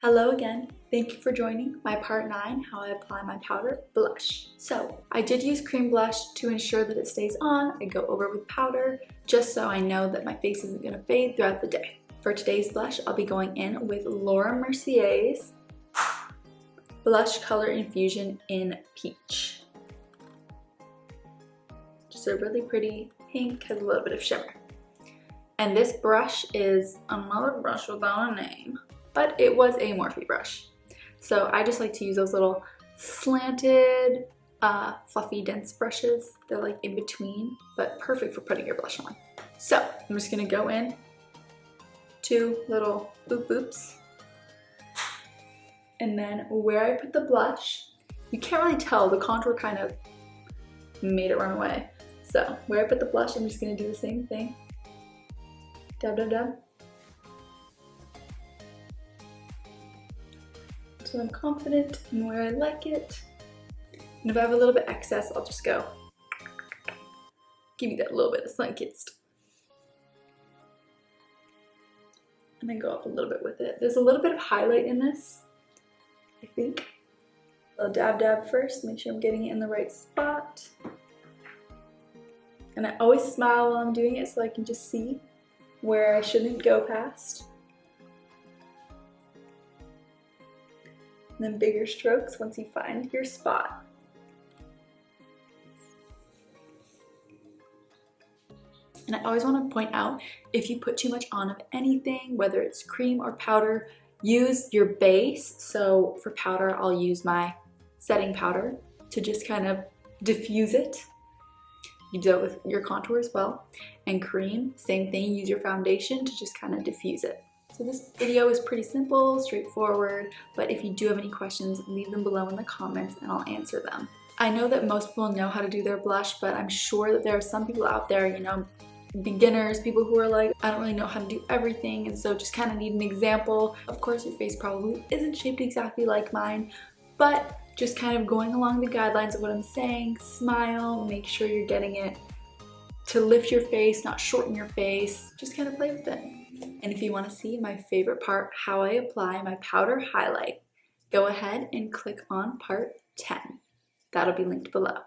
Hello again. Thank you for joining my part 9, how I apply my powder blush. So I did use cream blush to ensure that it stays on. I go over with powder just so I know that my face isn't going to fade throughout the day. For today's blush, I'll be going in with Mercier's Blush Color Infusion in Peach. Just a really pretty pink, has a little bit of shimmer. And this brush is another brush without a name, but it was a Morphe brush. So I just like to use those little slanted, fluffy, dense brushes. They're like in between, but perfect for putting your blush on. So I'm just gonna go in, 2 little boop boops. And then where I put the blush, you can't really tell, the contour kind of made it run away. So where I put the blush, I'm just gonna do the same thing. Dab, dab, dab. So I'm confident in where I like it. And if I have a little bit excess, I'll just go give you that little bit of sun-kissed. And then go up a little bit with it. There's a little bit of highlight in this, I think. I'll dab dab first, make sure I'm getting it in the right spot. And I always smile while I'm doing it so I can just see where I shouldn't go past. And then bigger strokes once you find your spot. And I always want to point out, if you put too much on of anything, whether it's cream or powder, use your base. So for powder, I'll use my setting powder to just kind of diffuse it. You do it with your contour as well. And cream, same thing, use your foundation to just kind of diffuse it. So this video is pretty simple, straightforward, but if you do have any questions, leave them below in the comments and I'll answer them. I know that most people know how to do their blush, but I'm sure that there are some people out there, you know, beginners, people who are like, I don't really know how to do everything, and so just kind of need an example. Of course, your face probably isn't shaped exactly like mine, but just kind of going along the guidelines of what I'm saying, smile, make sure you're getting it to lift your face, not shorten your face, just kind of play with it. And if you want to see my favorite part, how I apply my powder highlight, go ahead and click on part 10. That'll be linked below.